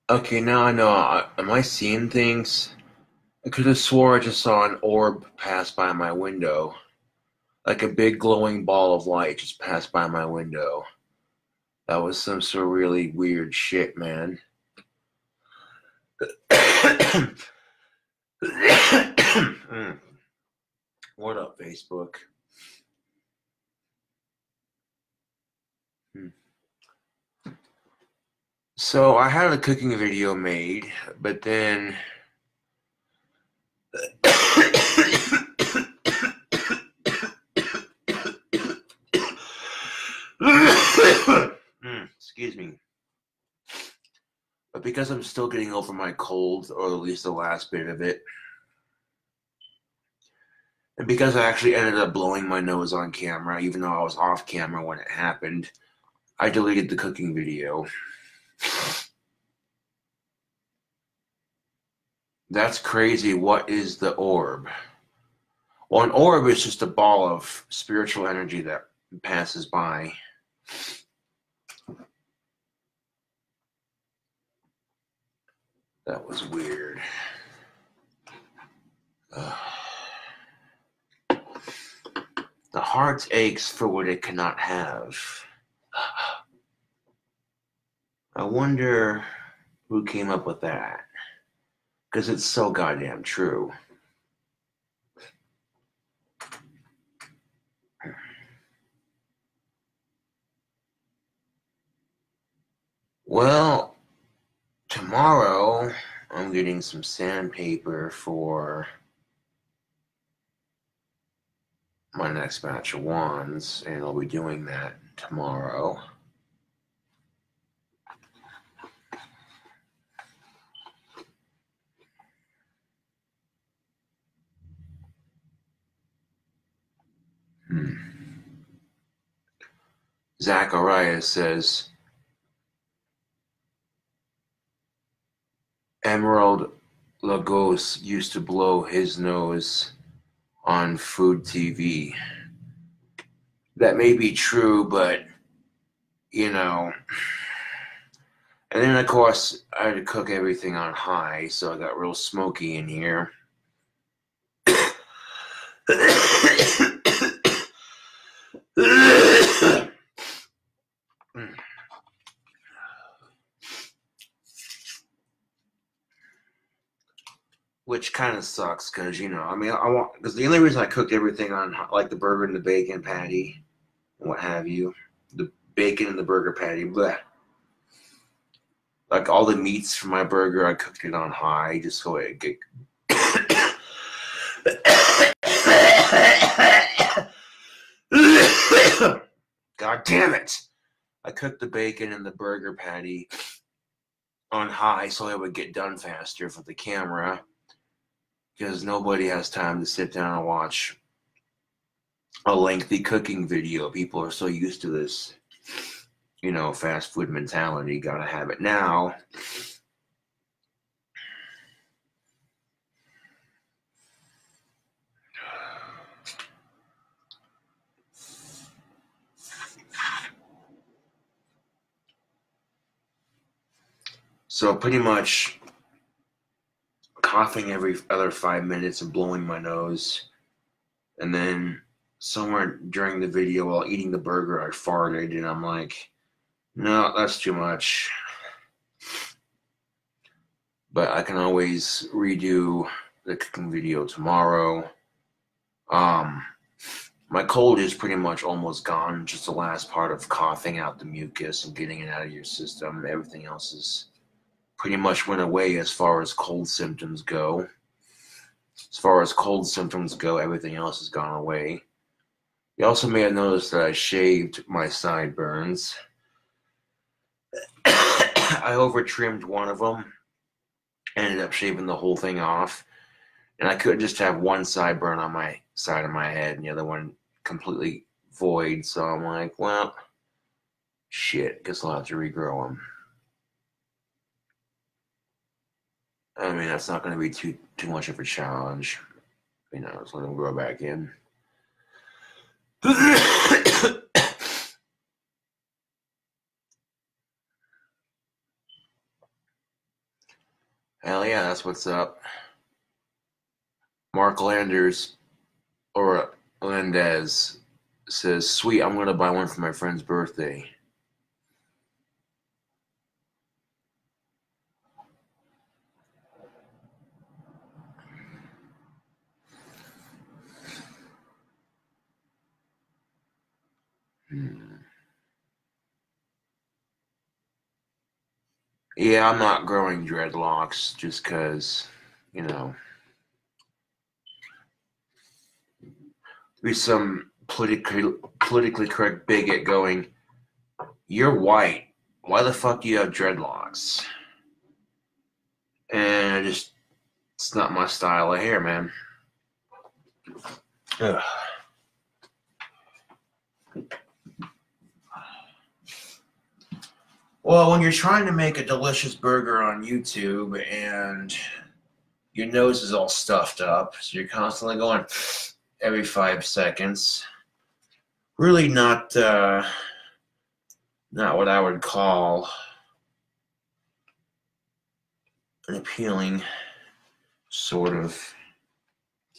Okay, now I know. Am I seeing things? I could have swore I just saw an orb pass by my window. Like a big glowing ball of light just passed by my window. That was some sort of really weird shit, man. What up, Facebook? Hmm. So I had a cooking video made, but then excuse me. But because I'm still getting over my cold, or at least the last bit of it, and because I actually ended up blowing my nose on camera, even though I was off camera when it happened, I deleted the cooking video. That's crazy. What is the orb? Well, an orb is just a ball of spiritual energy that passes by. That was weird. The heart aches for what it cannot have. I wonder who came up with that. Because it's so goddamn true. Well, tomorrow I'm getting some sandpaper for my next batch of wands, and I'll be doing that tomorrow. Zacharias says, Emerald Lagos used to blow his nose on food TV. That may be true, but, you know. And then, of course, I had to cook everything on high, so I got real smoky in here. Which kind of sucks because, you know, I mean, I want, because the only reason I cooked everything on, like, the burger and the bacon patty and what have you, the bacon and the burger patty, bleh. Like, all the meats for my burger, I cooked it on high just so it get. God damn it! I cooked the bacon and the burger patty on high so it would get done faster for the camera, because nobody has time to sit down and watch a lengthy cooking video. People are so used to this, you know, fast food mentality. Gotta have it now. So pretty much coughing every other 5 minutes and blowing my nose. And then somewhere during the video while eating the burger, I farted, and I'm like, no, that's too much. But I can always redo the cooking video tomorrow. My cold is pretty much almost gone. Just the last part of coughing out the mucus and getting it out of your system. Everything else is pretty much went away as far as cold symptoms go. As far as cold symptoms go, everything else has gone away. You also may have noticed that I shaved my sideburns. I over-trimmed one of them. Ended up shaving the whole thing off. And I could just have one sideburn on my side of my head and the other one completely void. So I'm like, well, shit, guess I'll have to regrow them. I mean, that's not going to be too much of a challenge. You know, just let them grow back in. Hell yeah, that's what's up. Mark Landers, or Landez, says, sweet, I'm going to buy one for my friend's birthday. Yeah, I'm not growing dreadlocks just because, you know, there's some politically correct bigot going, you're white. Why the fuck do you have dreadlocks? And it's not my style of hair, man. Ugh. Well, when you're trying to make a delicious burger on YouTube and your nose is all stuffed up, so you're constantly going every 5 seconds, really not what I would call an appealing sort of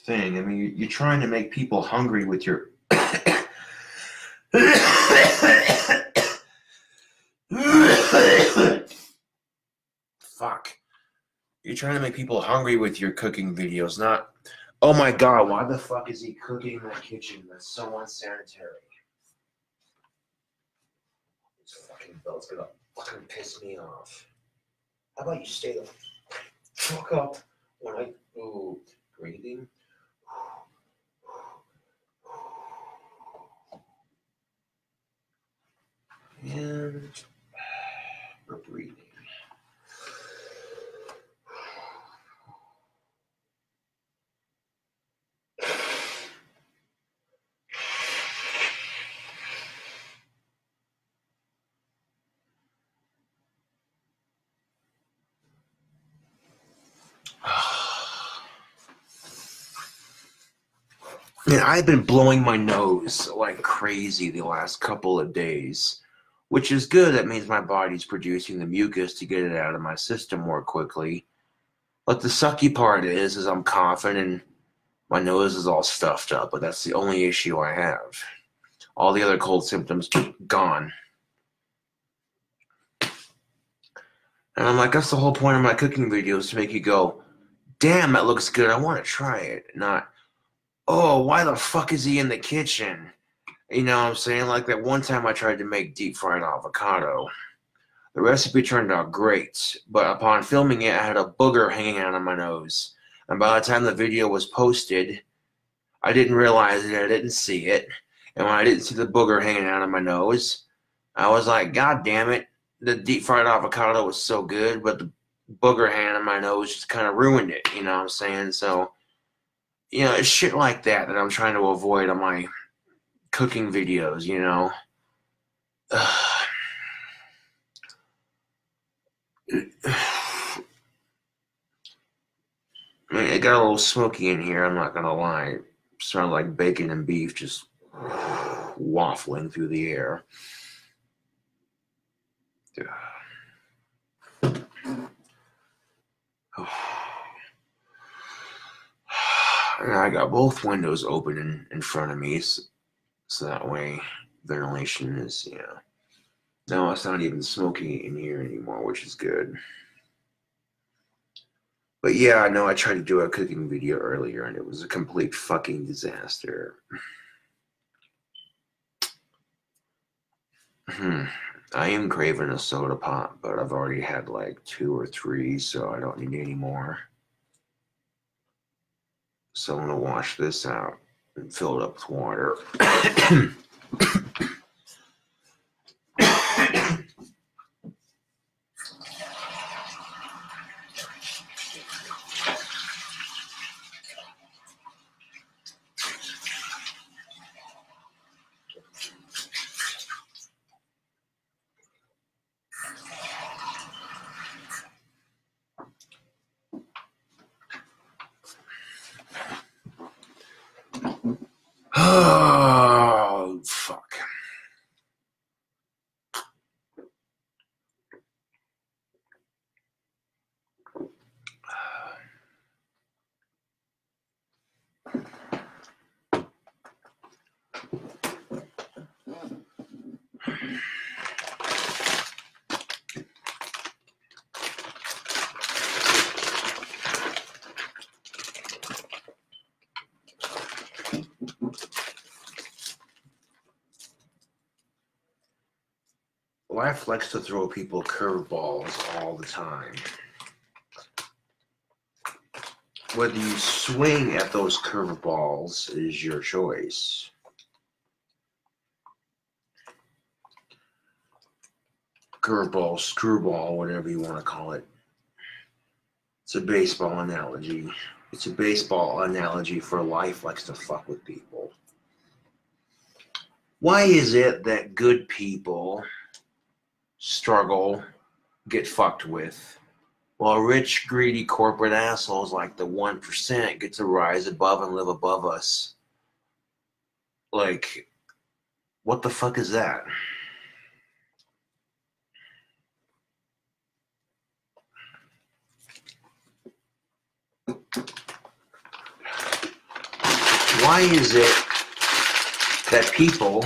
thing. I mean, you're trying to make people hungry with your fuck. You're trying to make people hungry with your cooking videos, not, oh my god, why the fuck is he cooking in the kitchen? That's so unsanitary. This fucking belt's gonna fucking piss me off. How about you stay the fuck up when I breathing? And we're breathing. Man, I've been blowing my nose like crazy the last couple of days, which is good. That means my body's producing the mucus to get it out of my system more quickly. But the sucky part is I'm coughing and my nose is all stuffed up, but that's the only issue I have. All the other cold symptoms, gone. And I'm like, that's the whole point of my cooking videos, to make you go, damn, that looks good, I want to try it. Not, oh, why the fuck is he in the kitchen? You know what I'm saying? Like that one time I tried to make deep fried avocado. The recipe turned out great, but upon filming it, I had a booger hanging out of my nose. And by the time the video was posted, I didn't realize it, I didn't see it. And when I didn't see the booger hanging out of my nose, I was like, God damn it, the deep fried avocado was so good, but the booger hanging out of my nose just kind of ruined it, you know what I'm saying? So, you know, it's shit like that I'm trying to avoid on my cooking videos, you know? I mean, it got a little smoky in here, I'm not gonna lie. It smelled like bacon and beef just waffling through the air. And I got both windows open in front of me, so that way ventilation is, you know. No, it's not even smoky in here anymore, which is good. But yeah, I know I tried to do a cooking video earlier, and it was a complete fucking disaster. I am craving a soda pop, but I've already had like 2 or 3, so I don't need any more. So I'm gonna wash this out and fill it up with water. Oh, fuck. life likes to throw people curveballs all the time. Whether you swing at those curveballs is your choice. Curveball, screwball, whatever you want to call it. It's a baseball analogy. It's a baseball analogy for life likes to fuck with people. Why is it that good people struggle, get fucked with, while rich, greedy corporate assholes like the 1% get to rise above and live above us? Like, what the fuck is that? Why is it that people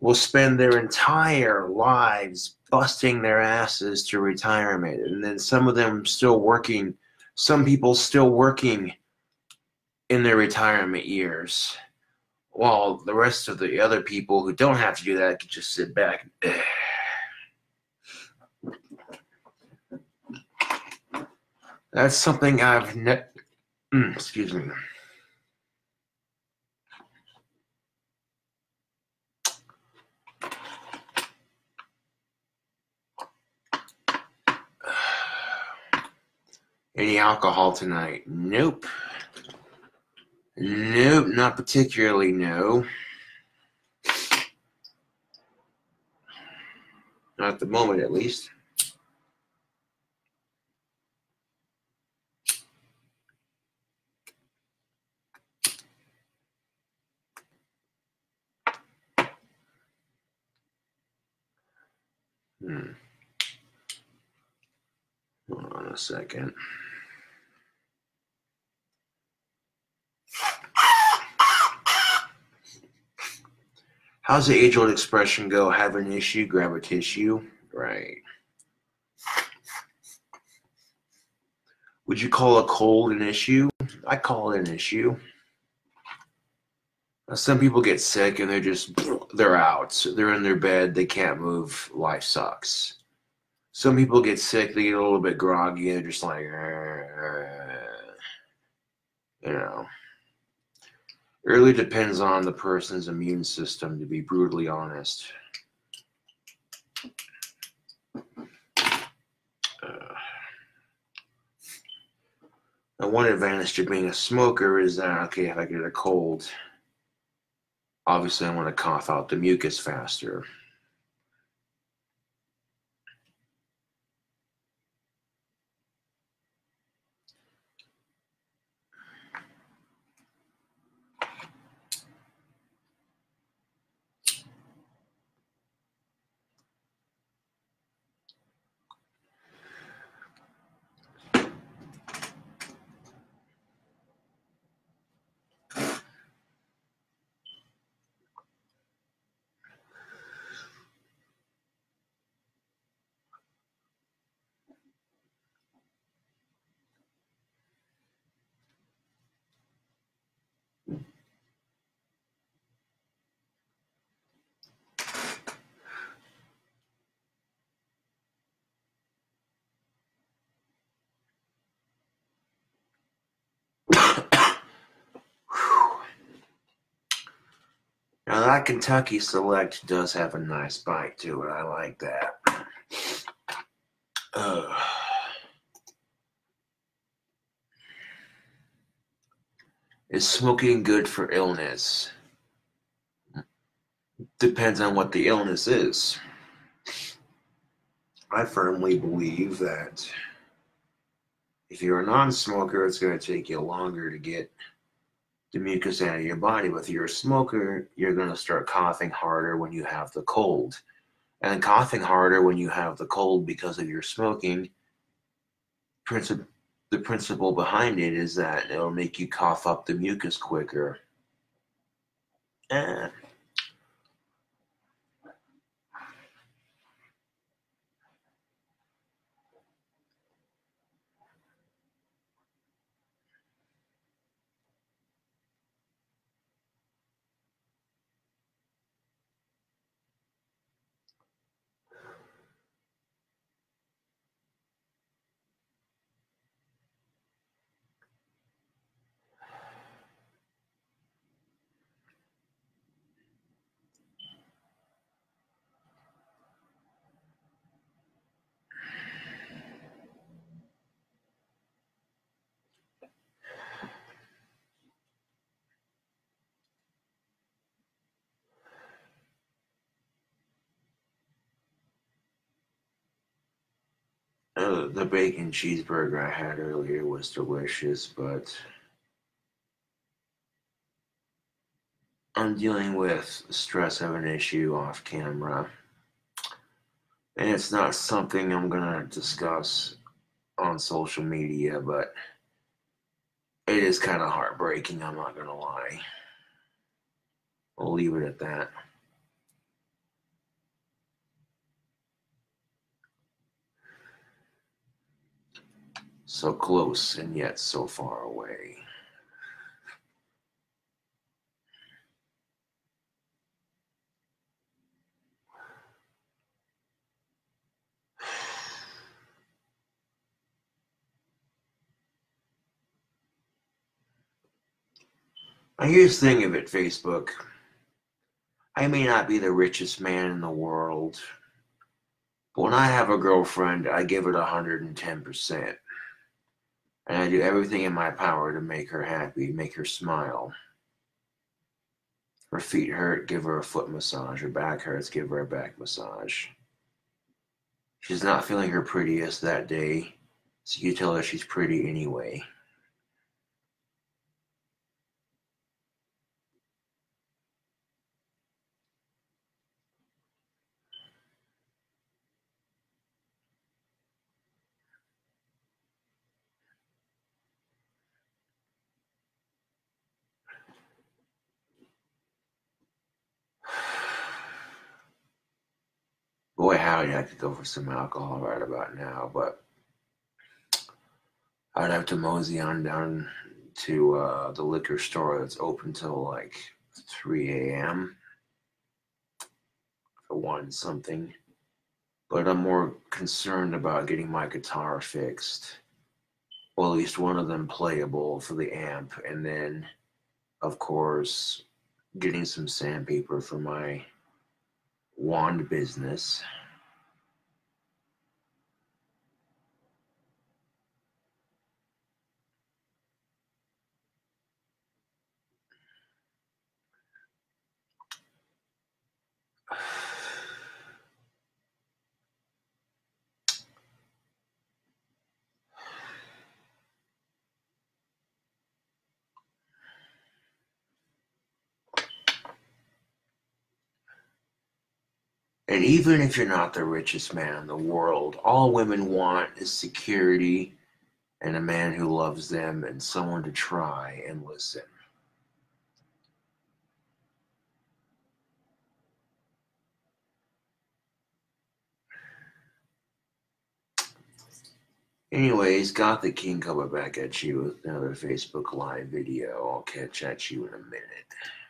will spend their entire lives busting their asses to retirement, and then some of them still working, some people still working in their retirement years, while the rest of the other people who don't have to do that can just sit back and That's something I've excuse me. Any alcohol tonight? Nope. Nope, not particularly, no. Not at the moment, at least. Hold on a second. How's the age-old expression go? Have an issue, grab a tissue. Right. Would you call a cold an issue? I call it an issue. Some people get sick and they're out. They're in their bed. They can't move. Life sucks. Some people get sick. They get a little bit groggy. They're just like, you know. It really depends on the person's immune system, to be brutally honest. Now, one advantage to being a smoker is that, okay, if I get a cold, obviously I want to cough out the mucus faster. Now that Kentucky Select does have a nice bite to it. I like that. Is smoking good for illness? Depends on what the illness is. I firmly believe that if you're a non-smoker, it's going to take you longer to get the mucus out of your body. But if you're a smoker, you're going to start coughing harder when you have the cold. And coughing harder when you have the cold because of your smoking, the principle behind it is that it'll make you cough up the mucus quicker. The bacon cheeseburger I had earlier was delicious, but I'm dealing with stress of an issue off camera, and it's not something I'm gonna discuss on social media, but it is kind of heartbreaking, I'm not gonna lie. I'll leave it at that. So close and yet so far away. Here's the thing of it, Facebook. I may not be the richest man in the world, but when I have a girlfriend, I give it 110%. And I do everything in my power to make her happy, make her smile. Her feet hurt, give her a foot massage. Her back hurts, give her a back massage. She's not feeling her prettiest that day, so you tell her she's pretty anyway. Boy, howdy, I could go for some alcohol right about now, but I'd have to mosey on down to the liquor store that's open till like 3 a.m. for one something. But I'm more concerned about getting my guitar fixed. Well, at least one of them playable for the amp, and then, of course, getting some sandpaper for my wand business. And even if you're not the richest man in the world, all women want is security and a man who loves them and someone to try and listen. Anyways, got the King coming back at you with another Facebook Live video. I'll catch at you in a minute.